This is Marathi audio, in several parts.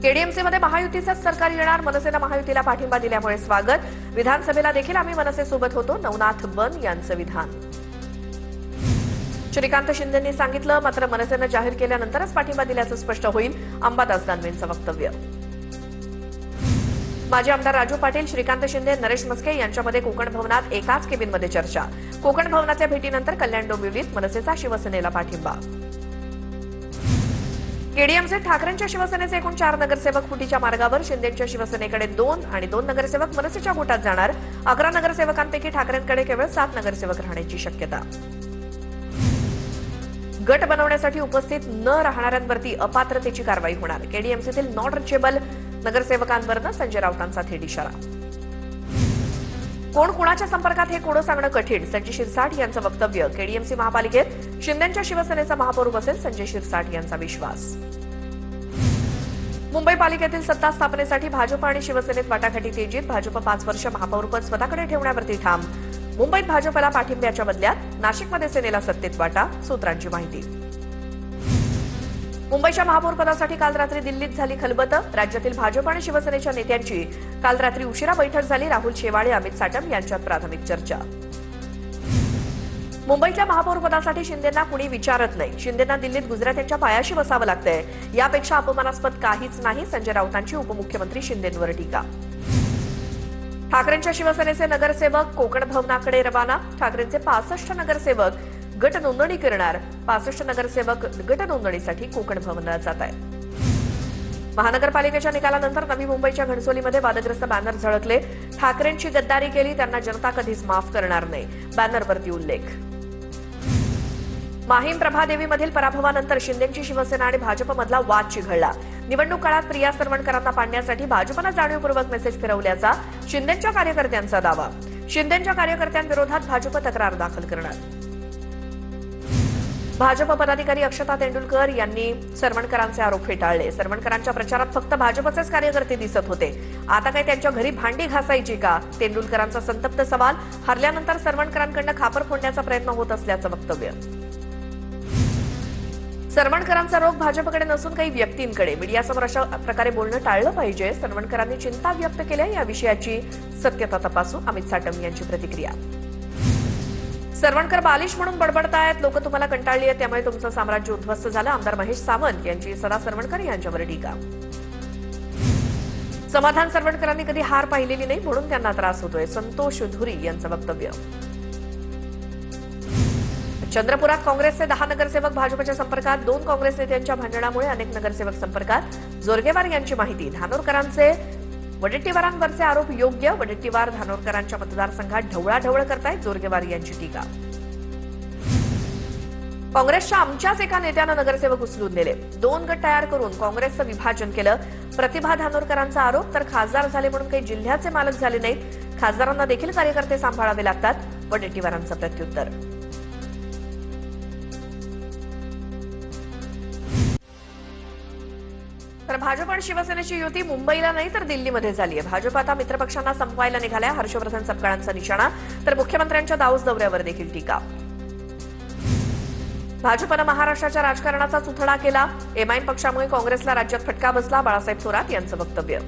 केडीएमसीमध्ये महायुतीचंच सरकार येणार, मनसेनं महायुतीला पाठिंबा दिल्यामुळे स्वागत. विधानसभेला देखील आम्ही मनसेसोबत होतो, नवनाथ बन यांचं विधान. श्रीकांत शिंदेंनी सांगितलं, मात्र मनसेनं जाहीर केल्यानंतरच पाठिंबा दिल्याचं स्पष्ट होईल, अंबादास दानवेंचं वक्तव्य. माजी आमदार राजू पाटील, श्रीकांत शिंदे, नरेश मस्के यांच्यामध्ये कोकण भवनात एकाच केबिनमध्ये चर्चा. कोकण भवनातल्या भेटीनंतर कल्याण डोंबिवलीत मनसेचा शिवसेनेला पाठिंबा. केडीएमचे ठाकरेंच्या शिवसेनेचे एकूण 4 नगरसेवक फुटीच्या मार्गावर. शिंदेच्या शिवसेनेकडे 2 आणि 2 नगरसेवक मनसेच्या गोटात जाणार. 11 नगरसेवकांपैकी ठाकरेंकडे केवळ 7 नगरसेवक राहण्याची शक्यता. गट बनवण्यासाठी उपस्थित न राहणाऱ्यांवरती अपात्रतेची कारवाई होणार. केडीएमसीतील नॉट रिचेबल नगरसेवकांवरनं संजय राऊतांचा थेट इशारा. कोण कुणाच्या संपर्कात हे कोडं सांगणं कठीण, संजय शिरसाट यांचं वक्तव्य. केडीएमसी महापालिकेत शिंदेच्या शिवसेनेचा महापौर बसेल, संजय शिरसाट यांचा विश्वास. मुंबई पालिकेतील सत्ता स्थापनेसाठी भाजप आणि शिवसेनेत वाटाघाटी तेजीत. भाजप 5 वर्ष महापौरपद स्वतःकडे ठेवण्यावरती ठाम. मुंबईत भाजपला पाठिंब्याच्या बदल्यात नाशिकमध्ये सेनेला सत्तेत वाटा, सूत्रांची माहिती. मुंबईच्या महापौरपदासाठी काल रात्री दिल्लीत झाली खलबत. राज्यातील भाजप आणि शिवसेनेच्या नेत्यांची काल रात्री उशिरा बैठक झाली. राहुल शेवाळे, अमित साटम यांच्यात प्राथमिक चर्चा. मुंबईतल्या महापौरपदासाठी शिंदेंना कुणी विचारत नाही. शिंदेंना दिल्लीत गुजरात्यांच्या पायाशी बसावं लागतंय. यापेक्षा अपमानास्पद काहीच नाही, संजय राऊतांची उपमुख्यमंत्री शिंदेंवर टीका. ठाकरेंच्या शिवसेनेचे नगरसेवक कोकण भवनाकडे रवाना. ठाकरेंचे 65 नगरसेवक गट नोंदणी करणार. 65 नगरसेवक गट नोंदणीसाठी कोकण भवनाला जात आहेत. महानगरपालिकेच्या निकालानंतर नवी मुंबईच्या घणसोलीमध्ये वादग्रस्त बॅनर झळकले. ठाकरेंची गद्दारी केली, त्यांना जनता कधीच माफ करणार नाही, बॅनरवरती उल्लेख. माहीम प्रभादेवीमधील पराभवानंतर शिंदेची शिवसेना आणि भाजपमधला वाद चिघळला. निवडणूक काळात प्रिया सरवणकरांना पाडण्यासाठी भाजपनं जाणीवपूर्वक मेसेज फिरवल्याचा शिंदेच्या कार्यकर्त्यांचा दावा. शिंदेच्या कार्यकर्त्यांविरोधात भाजप तक्रार दाखल करणार. भाजप पदाधिकारी अक्षता तेंडुलकर यांनी सरवणकरांचे आरोप फेटाळले. सरवणकरांच्या प्रचारात फक्त भाजपचेच कार्यकर्ते दिसत होते. आता काय त्यांच्या घरी भांडी घासायची का? तेंडुलकरांचा संतप्त सवाल. हरल्यानंतर सरवणकरांकडून खापर फोडण्याचा प्रयत्न होत असल्याचं वक्तव्य. सरवणकरांचा रोग भाजपकडे नसून काही व्यक्तींकडे. मीडियासमोर अशा प्रकारे बोलणं टाळलं पाहिजे. सरवणकरांनी चिंता व्यक्त केल्या, या विषयाची सत्यता तपासू, अमित साटम यांची प्रतिक्रिया. सरवणकर बालिश म्हणून बडबडतायत. लोक तुम्हाला कंटाळली आहेत, त्यामुळे तुमचं साम्राज्य उद्ध्वस्त झालं. आमदार महेश सावंत यांची सदा सरवणकर यांच्यावर टीका. समाधान सरवणकरांनी कधी हार पाहिलेली नाही, म्हणून त्यांना त्रास होतोय, संतोष धुरी यांचं वक्तव्य. चंद्रपुरात काँग्रेसचे 10 नगरसेवक भाजपच्या संपर्कात. 2 काँग्रेस नेत्यांच्या भांडणामुळे अनेक नगरसेवक संपर्कात. जोरगेवार यांची माहिती. धानोरकरांचे वडेट्टीवारांवरचे आरोप योग्य. वडेट्टीवार धानोरकरांच्या मतदारसंघात ढवळाढवळ करतायत, जोरगेवार यांची टीका. काँग्रेसच्या आमच्याच एका नेत्यानं नगरसेवक उचलून नेले. 2 गट तयार करून काँग्रेसचं विभाजन केलं. प्रतिभा धानोरकरांचा आरोप. तर खासदार झाले म्हणून काही जिल्ह्याचे मालक झाले नाहीत, खासदारांना देखील कार्यकर्ते सांभाळावे लागतात, वडेट्टीवारांचं प्रत्युत्तर. तर भाजप आणि शिवसेनेची युती मुंबईला नाही तर दिल्लीमध्ये झाली आहे. भाजप आता मित्रपक्षांना संपवायला निघालाय, हर्षवर्धन सपकाळांचा निशाणा. तर मुख्यमंत्र्यांच्या दाऊस दौऱ्यावर देखील टीका. भाजपनं महाराष्ट्राच्या राजकारणाचा चुथडा केला. एमआयएम पक्षामुळे काँग्रेसला राज्यात फटका बसला, बाळासाहेब थोरात यांचं वक्तव्य.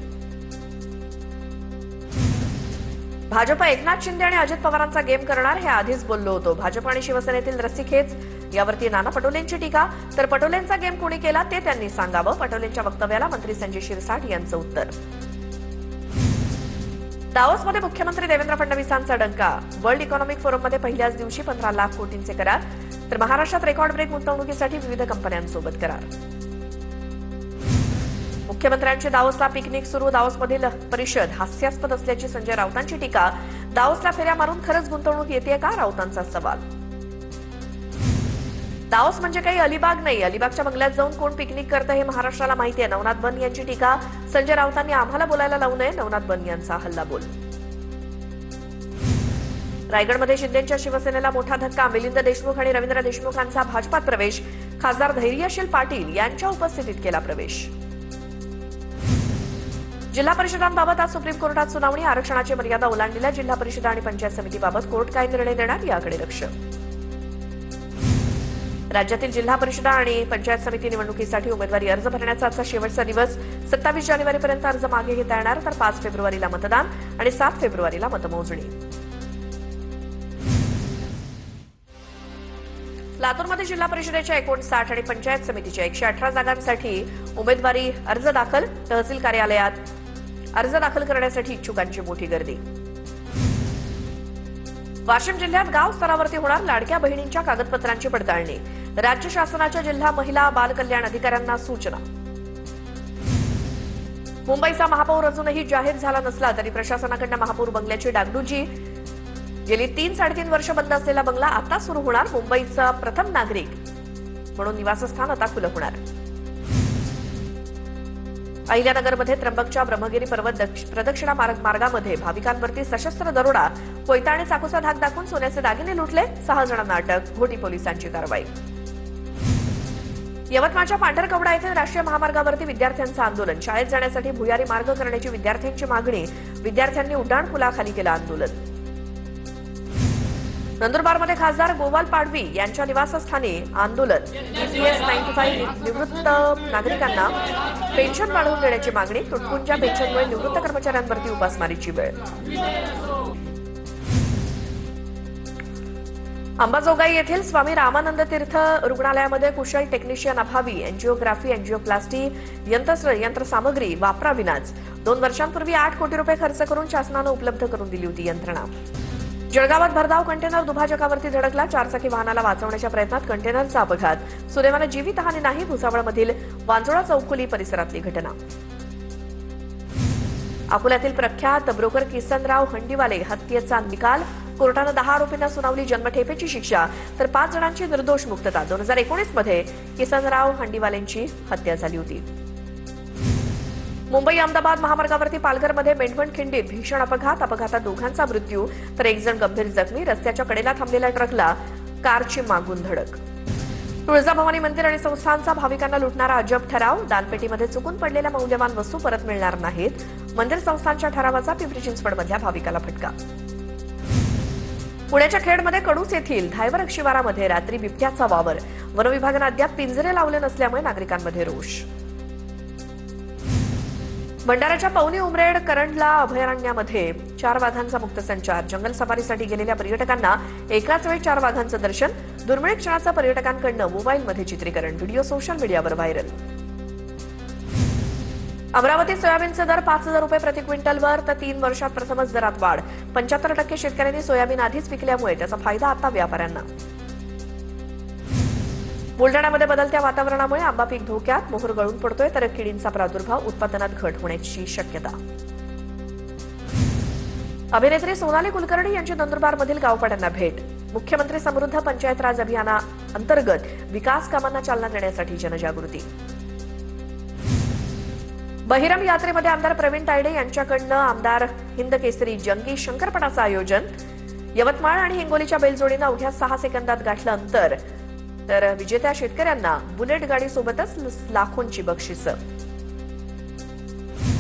भाजप एकनाथ शिंदे आणि अजित पवारांचा गेम करणार, हे आधीच बोललो होतो. भाजप आणि शिवसेनेतील रस्सीखेच, यावरती नाना पटोलेंची टीका. तर पटोलेंचा गेम कोणी केला ते त्यांनी सांगावं, पटोलेंच्या वक्तव्याला मंत्री संजय शिरसाट यांचं उत्तर. दावोसमध्ये मुख्यमंत्री देवेंद्र फडणवीसांचा डंका. वर्ल्ड इकॉनॉमिक फोरममध्ये पहिल्याच दिवशी 15 लाख कोटींचे करार. तर महाराष्ट्रात रेकॉर्ड ब्रेक गुंतवणुकीसाठी विविध कंपन्यांसोबत करार. मुख्यमंत्र्यांची दावोसला पिकनिक सुरू. दावोसमधील परिषद हास्यास्पद असल्याची संजय राऊतांची टीका. दावोसला फेऱ्या मारून खरंच गुंतवणूक येते का, राऊतांचा सवाल. दावोस म्हणजे काही अलिबाग नाही. अलिबागच्या बंगल्यात जाऊन कोण पिकनिक करतं हे महाराष्ट्राला माहिती आहे, नवनाथ बन यांची टीका. संजय राऊतांनी आम्हाला बोलायला लावू नये, नवनाथ बन यांचा हल्लाबोल. रायगडमध्ये शिंदेच्या शिवसेनेला मोठा धक्का. मिलिंद देशमुख आणि रवींद्र देशमुखांचा भाजपात प्रवेश. खासदार धैर्यशील पाटील यांच्या उपस्थितीत केला प्रवेश. जिल्हा परिषदांबाबत आज सुप्रीम कोर्टात सुनावणी. आरक्षणाची मर्यादा ओलांडलेल्या जिल्हा परिषद आणि पंचायत समितीबाबत कोर्ट काय निर्णय देणार, याकडे लक्ष. राज्यातील जिल्हा परिषद आणि पंचायत समिती निवडणुकीसाठी उमेदवारी अर्ज भरण्याचा आजचा शेवटचा दिवस. 27 जानेवारीपर्यंत अर्ज मागे घेता येणार, तर 5 फेब्रुवारीला मतदान आणि 7 फेब्रुवारीला मतमोजणी. लातूरमध्ये जिल्हा परिषदेच्या 59 आणि पंचायत समितीच्या 118 जागांसाठी उमेदवारी अर्ज दाखल. तहसील कार्यालयात अर्ज दाखल करण्यासाठी इच्छुकांची मोठी गर्दी. वाशिम जिल्ह्यात गाव स्तरावरती होणार लाडक्या बहिणींच्या कागदपत्रांची पडताळणी. राज्य शासनाच्या जिल्हा महिला बाल कल्याण अधिकाऱ्यांना सूचना. मुंबईचा महापौर अजूनही जाहीर झाला नसला तरी प्रशासनाकडून महापौर बंगल्याची डागडुजी. गेली 3-3.5 वर्ष बंद असलेला बंगला आता सुरू होणार. मुंबईचा प्रथम नागरिक म्हणून निवासस्थान आता खुलं होणार. अहिल्यानगरमध्ये त्र्यंबकच्या ब्रह्मगिरी पर्वत प्रदक्षिणा मार्गामध्ये भाविकांवरती सशस्त्र दरोडा. कोयता आणि चाकूचा धाक दाखवून सोन्याचे दागिने लुटले. 6 जणांना अटक. घोटी पोलिसांची कारवाई. यवतमाळच्या पांढरकवडा येथे राष्ट्रीय महामार्गावरती विद्यार्थ्यांचं आंदोलन. शाळेत जाण्यासाठी भुयारी मार्ग करण्याची विद्यार्थ्यांची मागणी. विद्यार्थ्यांनी उड्डाणपुलाखाली केलं आंदोलन. नंदुरबारमध्ये खासदार गोपाल पाडवी यांच्या निवासस्थानी आंदोलन. EPS 95 निवृत्त नागरिकांना पेन्शन वाढवून देण्याची मागणी. तुटपुंजा पेन्शनमुळे निवृत्त कर्मचाऱ्यांवरती उपासमारीची वेळ. अंबाजोगाई येथील स्वामी रामानंद तीर्थ रुग्णालयामध्ये कुशल टेक्निशियन अभावी. एंजिओग्राफी, एंजिओप्लास्टी यंत्रसामग्री वापराविनाच. 2 वर्षांपूर्वी 8 कोटी रुपये खर्च करून शासनानं उपलब्ध करून दिली होती यंत्रणा. जळगावात भरधाव कंटेनर दुभाजकावरती धडकला. 4चाकी वाहनाला वाचवण्याच्या प्रयत्नात कंटेनरचा अपघात. सुदैवानं जीवितहानी नाही. भुसावळमधील वांजोळा चौफुली परिसरातली घटना. अकोल्यातील प्रख्यात ब्रोकर किसनराव हंडीवाले हत्येचा निकाल. कोर्टानं 10 आरोपींना सुनावली जन्मठेपेची शिक्षा, तर 5 जणांची निर्दोष मुक्तता. 2019 मध्ये किसनराव हंडीवालेंची हत्या झाली होती. मुंबई अहमदाबाद महामार्गावरती पालघरमध्ये मेंढवण खिंडीत भीषण अपघात. अपघातात 2 जणांचा मृत्यू, तर 1 जण गंभीर जखमी. रस्त्याच्या कडेला थांबलेल्या ट्रकला कारची मागून धडक. तुळजाभवानी मंदिर आणि संस्थांचा भाविकांना लुटणारा अजब ठराव. दानपेटीमध्ये चुकून पडलेल्या मौल्यवान वस्तू परत मिळणार नाहीत. मंदिर संस्थांच्या ठरावाचा पिंपरी चिंचवडमधल्या भाविकाला फटका. पुण्याच्या खेडमध्ये कडूस येथील धायवरक शिवारामध्ये रात्री बिबट्याचा वावर. वनविभागानं अद्याप पिंजरे लावले नसल्यामुळे नागरिकांमध्ये रोष. भंडाऱ्याच्या पवनी उमरेड करंडला अभयारण्यामध्ये 4 वाघांचा मुक्त संचार. जंगल सफारीसाठी गेलेल्या पर्यटकांना एकाच वेळी 4 वाघांचं दर्शन. दुर्मिळ क्षणाचं पर्यटकांकडून मोबाईलमध्ये चित्रीकरण. व्हिडिओ सोशल मीडियावर व्हायरल. अमरावतीत सोयाबीनचे दर 5,000 रुपये प्रति क्विंटलवर, तर 3 वर्षात प्रथमच दरात वाढ. 75% शेतकऱ्यांनी सोयाबीन आधीच विकल्यामुळे त्याचा फायदा आता व्यापाऱ्यांना. बुलढाण्यामध्ये बदलत्या वातावरणामुळे आंबा पीक धोक्यात. मोहर गळून पडतोय, तर किडींचा प्रादुर्भाव. उत्पादनात घट होण्याची शक्यता. अभिनेत्री सोनाली कुलकर्णी यांची नंदुरबारमधील गावपाड्यांना भेट. मुख्यमंत्री समृद्ध पंचायत राज अभियानाअंतर्गत विकास कामांना चालना देण्यासाठी जनजागृती. बहिरम यात्रेमध्ये आमदार प्रवीण तायडे यांच्याकडनं आमदार हिंद केसरी जंगी शंकरपटाचं आयोजन. यवतमाळ आणि हिंगोलीच्या बैलजोडीनं अवघ्या 6 सेकंदात गाठलं अंतर, तर विजेत्या शेतकऱ्यांना बुलेट गाडीसोबतच लाखोंची बक्षिसं.